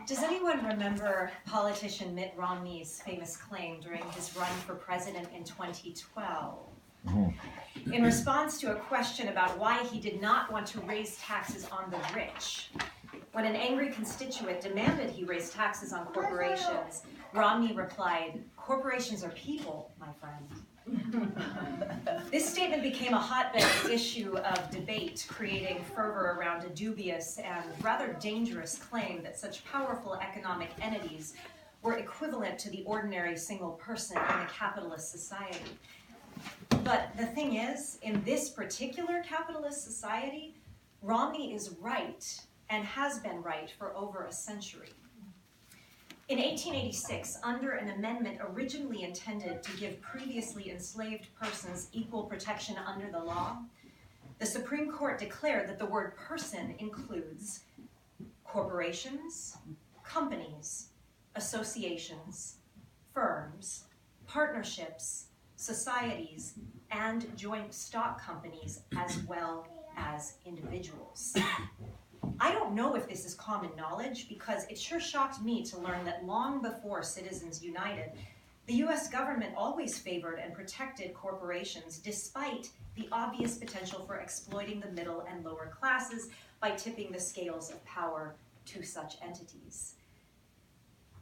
Does anyone remember politician Mitt Romney's famous claim during his run for president in 2012? In response to a question about why he did not want to raise taxes on the rich, when an angry constituent demanded he raise taxes on corporations, Romney replied, "Corporations are people, my friend." This statement became a hotbed issue of debate, creating fervor around a dubious and rather dangerous claim that such powerful economic entities were equivalent to the ordinary single person in a capitalist society. But the thing is, in this particular capitalist society, Romney is right and has been right for over a century. In 1886, under an amendment originally intended to give previously enslaved persons equal protection under the law, the Supreme Court declared that the word person includes corporations, companies, associations, firms, partnerships, societies, and joint stock companies, as well as individuals. I don't know if this is common knowledge, because it sure shocked me to learn that long before Citizens United, the US government always favored and protected corporations despite the obvious potential for exploiting the middle and lower classes by tipping the scales of power to such entities.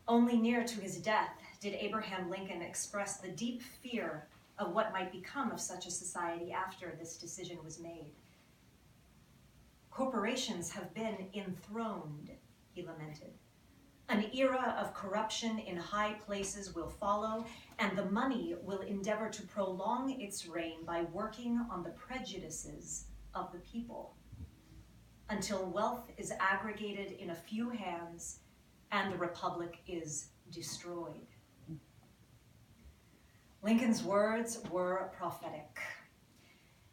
Only near to his death did Abraham Lincoln express the deep fear of what might become of such a society after this decision was made. "Corporations have been enthroned," he lamented. "An era of corruption in high places will follow, and the money will endeavor to prolong its reign by working on the prejudices of the people, until wealth is aggregated in a few hands and the republic is destroyed." Lincoln's words were prophetic.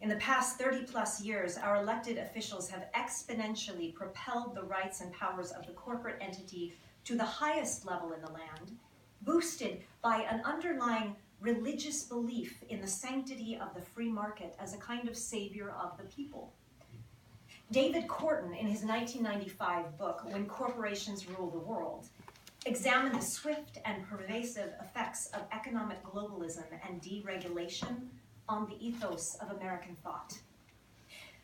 In the past 30-plus years, our elected officials have exponentially propelled the rights and powers of the corporate entity to the highest level in the land, boosted by an underlying religious belief in the sanctity of the free market as a kind of savior of the people. David Korten, in his 1995 book, When Corporations Rule the World, examined the swift and pervasive effects of economic globalism and deregulation on the ethos of American thought.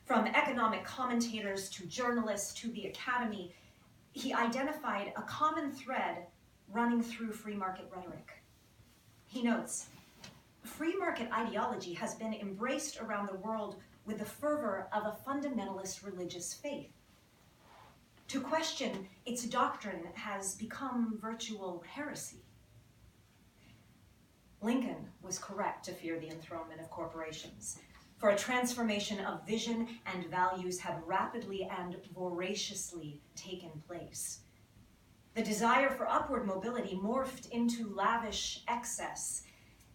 From economic commentators to journalists to the academy, he identified a common thread running through free market rhetoric. He notes, "Free market ideology has been embraced around the world with the fervor of a fundamentalist religious faith. To question its doctrine has become virtual heresy." Lincoln was correct to fear the enthronement of corporations, for a transformation of vision and values had rapidly and voraciously taken place. The desire for upward mobility morphed into lavish excess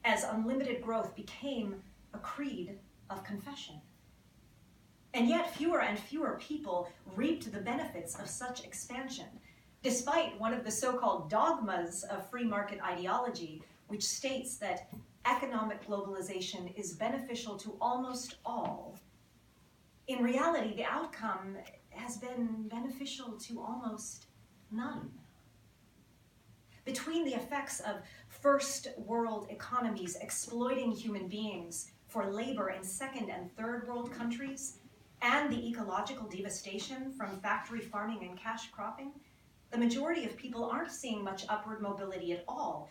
as unlimited growth became a creed of confession. And yet fewer and fewer people reaped the benefits of such expansion, despite one of the so-called dogmas of free market ideology, which states that economic globalization is beneficial to almost all. In reality, the outcome has been beneficial to almost none. Between the effects of first world economies exploiting human beings for labor in second and third world countries, and the ecological devastation from factory farming and cash cropping, the majority of people aren't seeing much upward mobility at all,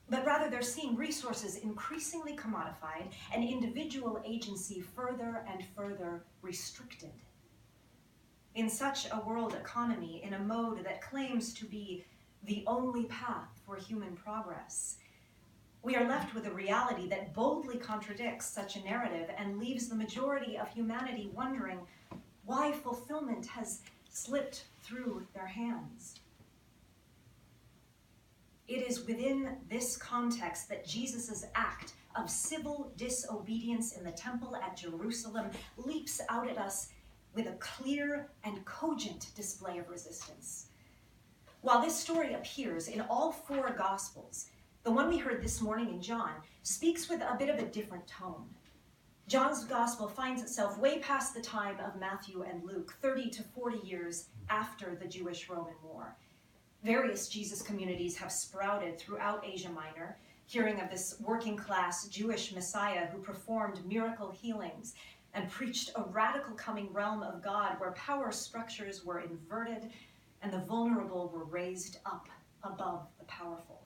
but rather they're seeing resources increasingly commodified and individual agency further and further restricted. In such a world economy, in a mode that claims to be the only path for human progress, we are left with a reality that boldly contradicts such a narrative and leaves the majority of humanity wondering why fulfillment has slipped through their hands. It is within this context that Jesus' act of civil disobedience in the temple at Jerusalem leaps out at us with a clear and cogent display of resistance. While this story appears in all four Gospels, the one we heard this morning in John speaks with a bit of a different tone. John's Gospel finds itself way past the time of Matthew and Luke, 30 to 40 years after the Jewish-Roman War. Various Jesus communities have sprouted throughout Asia Minor, hearing of this working-class Jewish Messiah who performed miracle healings and preached a radical coming realm of God where power structures were inverted and the vulnerable were raised up above the powerful.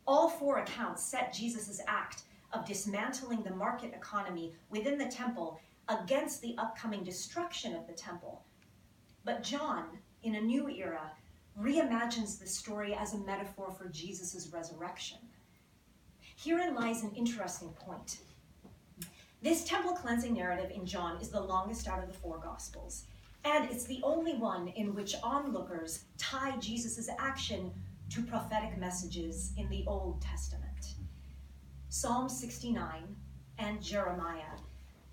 All four accounts set Jesus' act of dismantling the market economy within the temple against the upcoming destruction of the temple. But John, in a new era, reimagines the story as a metaphor for Jesus' resurrection. Herein lies an interesting point. This temple cleansing narrative in John is the longest out of the four Gospels, and it's the only one in which onlookers tie Jesus' action to prophetic messages in the Old Testament. Psalm 69 and Jeremiah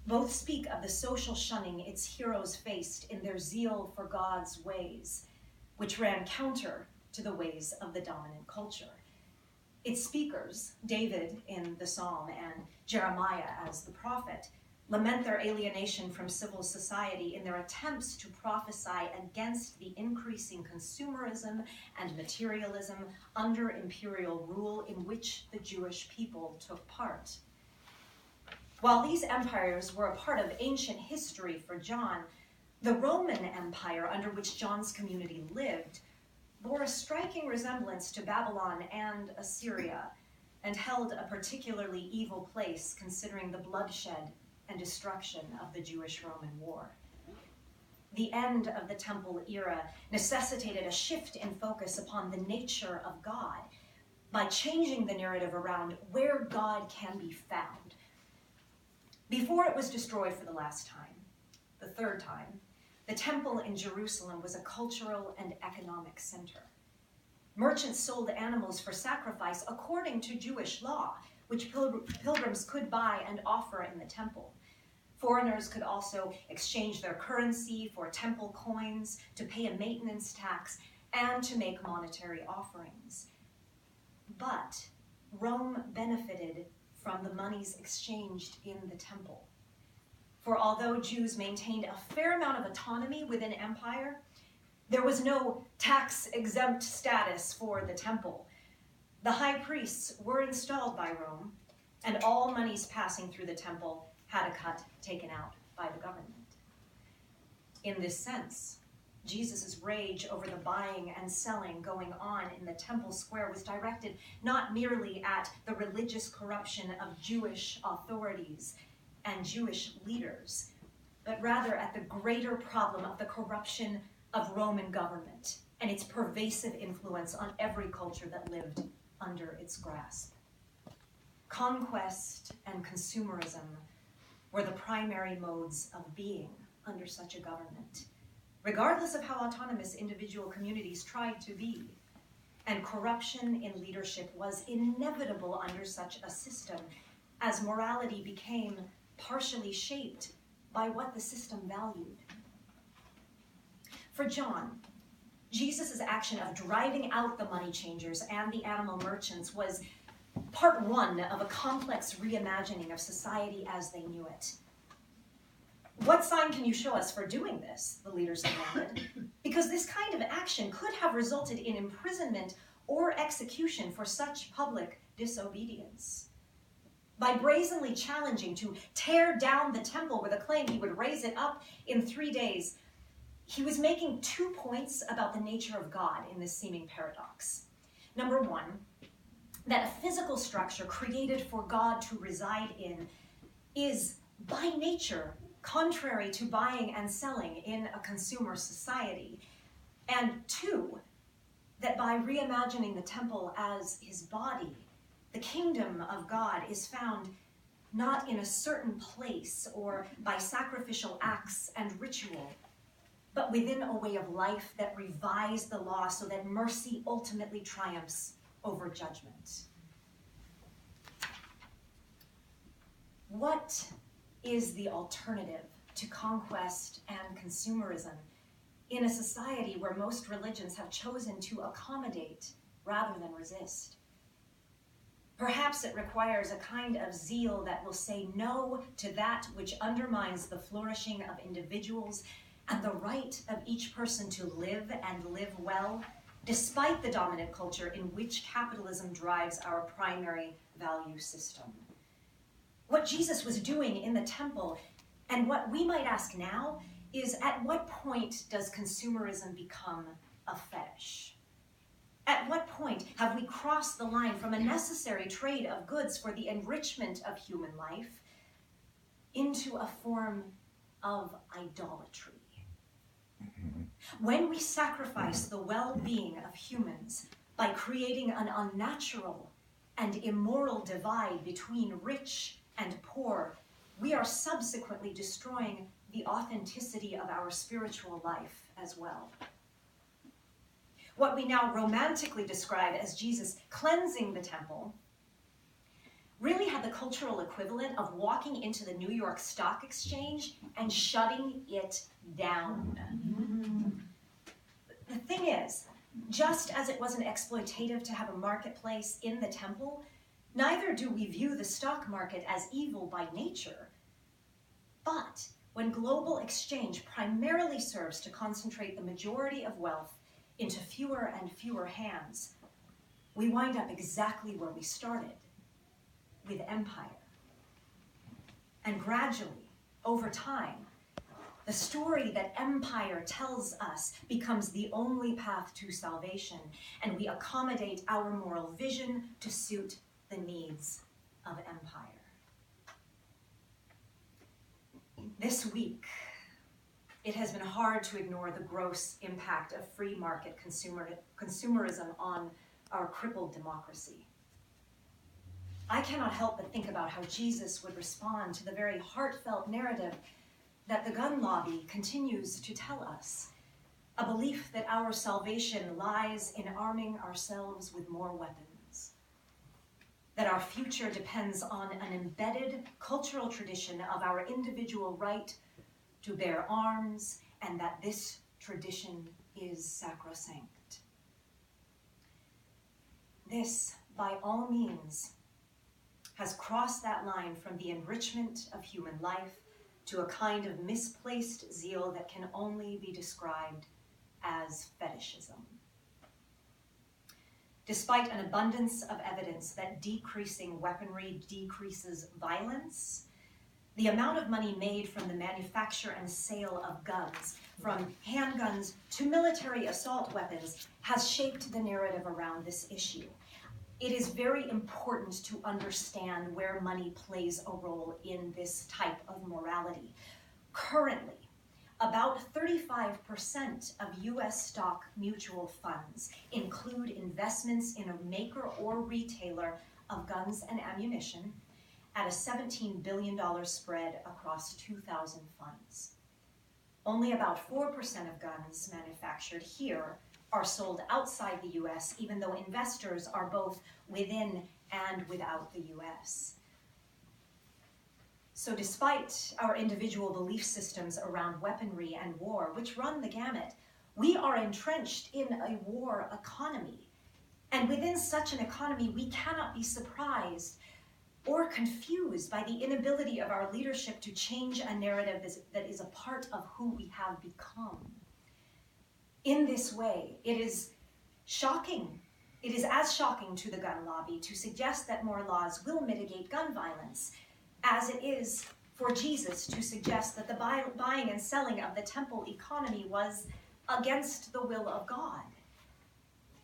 both speak of the social shunning its heroes faced in their zeal for God's ways, which ran counter to the ways of the dominant culture. Its speakers, David in the psalm and Jeremiah as the prophet, lament their alienation from civil society in their attempts to prophesy against the increasing consumerism and materialism under imperial rule in which the Jewish people took part. While these empires were a part of ancient history for John, the Roman Empire under which John's community lived bore a striking resemblance to Babylon and Assyria, and held a particularly evil place considering the bloodshed and destruction of the Jewish-Roman War. The end of the temple era necessitated a shift in focus upon the nature of God by changing the narrative around where God can be found. Before it was destroyed for the last time, the third time, the temple in Jerusalem was a cultural and economic center. Merchants sold animals for sacrifice according to Jewish law, which pilgrims could buy and offer in the temple. Foreigners could also exchange their currency for temple coins, to pay a maintenance tax, and to make monetary offerings. But Rome benefited from the monies exchanged in the temple. For although Jews maintained a fair amount of autonomy within empire, there was no tax-exempt status for the temple. The high priests were installed by Rome, and all monies passing through the temple had a cut taken out by the government. In this sense, Jesus' rage over the buying and selling going on in the temple square was directed not merely at the religious corruption of Jewish authorities and Jewish leaders, but rather at the greater problem of the corruption of Roman government and its pervasive influence on every culture that lived under its grasp. Conquest and consumerism were the primary modes of being under such a government, regardless of how autonomous individual communities tried to be. And corruption in leadership was inevitable under such a system, as morality became partially shaped by what the system valued. For John, Jesus' action of driving out the money changers and the animal merchants was part one of a complex reimagining of society as they knew it. What sign can you show us for doing this? The leaders demanded, because this kind of action could have resulted in imprisonment or execution for such public disobedience. By brazenly challenging to tear down the temple with a claim he would raise it up in 3 days, he was making 2 points about the nature of God in this seeming paradox. Number one, that a physical structure created for God to reside in is by nature contrary to buying and selling in a consumer society. And two, that by reimagining the temple as his body, the kingdom of God is found not in a certain place or by sacrificial acts and ritual, but within a way of life that revives the law so that mercy ultimately triumphs over judgment. What is the alternative to conquest and consumerism in a society where most religions have chosen to accommodate rather than resist? Perhaps it requires a kind of zeal that will say no to that which undermines the flourishing of individuals and the right of each person to live and live well, despite the dominant culture in which capitalism drives our primary value system. What Jesus was doing in the temple, and what we might ask now, is at what point does consumerism become a fetish? At what point have we crossed the line from a necessary trade of goods for the enrichment of human life into a form of idolatry? When we sacrifice the well-being of humans by creating an unnatural and immoral divide between rich and poor, we are subsequently destroying the authenticity of our spiritual life as well. What we now romantically describe as Jesus cleansing the temple really had the cultural equivalent of walking into the New York Stock Exchange and shutting it down. The thing is, just as it wasn't exploitative to have a marketplace in the temple, neither do we view the stock market as evil by nature. But when global exchange primarily serves to concentrate the majority of wealth into fewer and fewer hands, we wind up exactly where we started, with empire. And gradually, over time, the story that empire tells us becomes the only path to salvation, and we accommodate our moral vision to suit the needs of empire. This week, it has been hard to ignore the gross impact of free market consumerism on our crippled democracy. I cannot help but think about how Jesus would respond to the very heartfelt narrative that the gun lobby continues to tell us, a belief that our salvation lies in arming ourselves with more weapons, that our future depends on an embedded cultural tradition of our individual right to bear arms, and that this tradition is sacrosanct. This, by all means, has crossed that line from the enrichment of human life to a kind of misplaced zeal that can only be described as fetishism. Despite an abundance of evidence that decreasing weaponry decreases violence, the amount of money made from the manufacture and sale of guns, from handguns to military assault weapons, has shaped the narrative around this issue. It is very important to understand where money plays a role in this type of morality. Currently, about 35% of US stock mutual funds include investments in a maker or retailer of guns and ammunition at a $17 billion spread across 2,000 funds. Only about 4% of guns manufactured here are sold outside the US, even though investors are both within and without the US. So despite our individual belief systems around weaponry and war, which run the gamut, we are entrenched in a war economy. And within such an economy, we cannot be surprised or confused by the inability of our leadership to change a narrative that is a part of who we have become. In this way, it is shocking. It is as shocking to the gun lobby to suggest that more laws will mitigate gun violence as it is for Jesus to suggest that the buying and selling of the temple economy was against the will of God.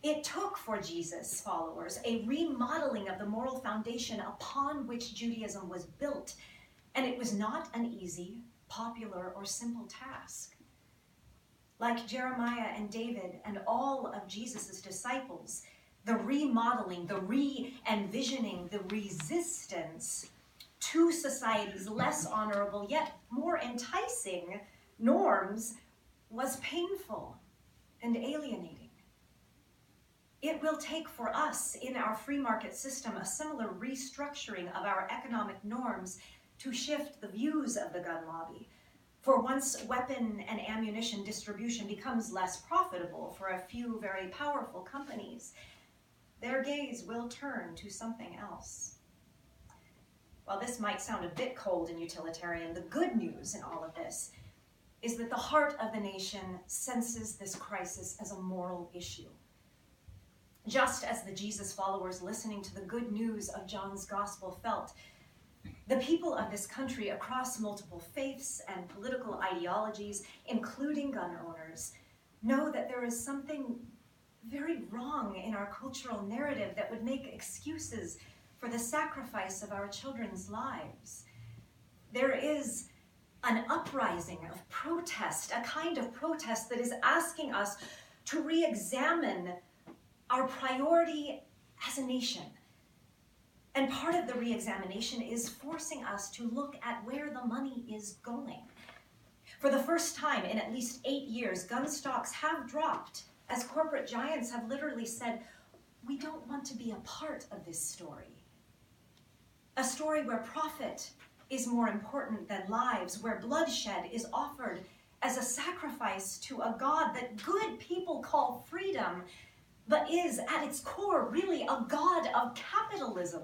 It took for Jesus' followers a remodeling of the moral foundation upon which Judaism was built, and it was not an easy, popular, or simple task. Like Jeremiah and David and all of Jesus' disciples, the remodeling, the re-envisioning, the resistance to society's less honorable yet more enticing norms was painful and alienating. It will take for us in our free market system a similar restructuring of our economic norms to shift the views of the gun lobby. For once weapon and ammunition distribution becomes less profitable for a few very powerful companies, their gaze will turn to something else. While this might sound a bit cold and utilitarian, the good news in all of this is that the heart of the nation senses this crisis as a moral issue. just as the Jesus followers listening to the good news of John's gospel felt. The people of this country across multiple faiths and political ideologies, including gun owners, know that there is something very wrong in our cultural narrative that would make excuses for the sacrifice of our children's lives. There is an uprising of protest, a kind of protest that is asking us to re-examine our priority as a nation. And part of the re-examination is forcing us to look at where the money is going. For the first time in at least 8 years, gun stocks have dropped as corporate giants have literally said, we don't want to be a part of this story. A story where profit is more important than lives, where bloodshed is offered as a sacrifice to a God that good people call freedom, but is at its core really a God of capitalism.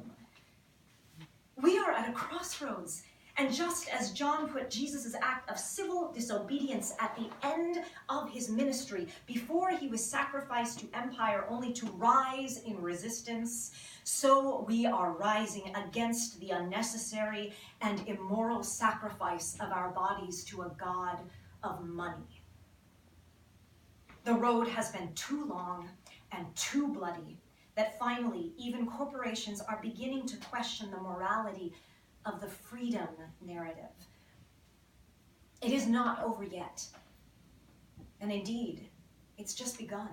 We are at a crossroads, and just as John put Jesus' act of civil disobedience at the end of his ministry, before he was sacrificed to empire only to rise in resistance, so we are rising against the unnecessary and immoral sacrifice of our bodies to a God of money. The road has been too long and too bloody that finally even corporations are beginning to question the morality of the freedom narrative. It is not over yet. And indeed, it's just begun.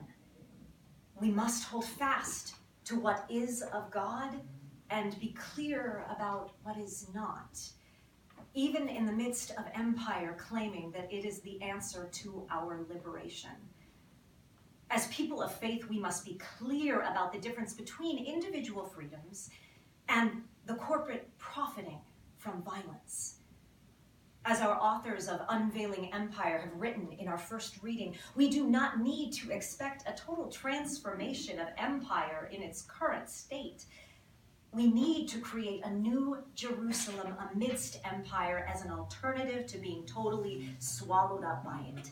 We must hold fast to what is of God and be clear about what is not, even in the midst of empire claiming that it is the answer to our liberation. As people of faith, we must be clear about the difference between individual freedoms and the corporate profiting from violence. As our authors of Unveiling Empire have written in our first reading, we do not need to expect a total transformation of empire in its current state. We need to create a new Jerusalem amidst empire as an alternative to being totally swallowed up by it.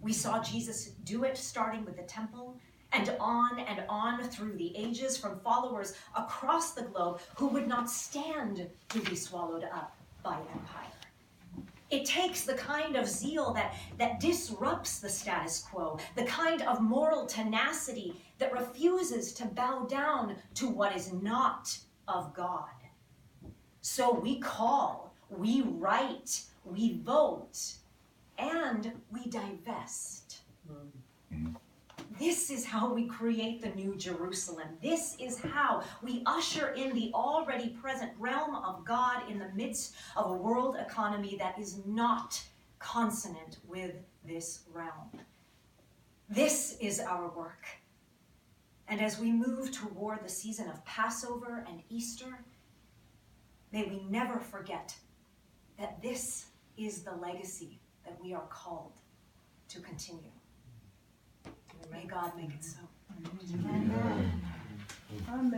We saw Jesus do it, starting with the temple, and on through the ages, from followers across the globe who would not stand to be swallowed up by empire. It takes the kind of zeal that disrupts the status quo, the kind of moral tenacity that refuses to bow down to what is not of God. So we call, we write, we vote, and we divest. This is how we create the new Jerusalem. This is how we usher in the already present realm of God in the midst of a world economy that is not consonant with this realm. This is our work. And as we move toward the season of Passover and Easter, may we never forget that this is the legacy that we are called to continue. May God make it so. Amen. Amen.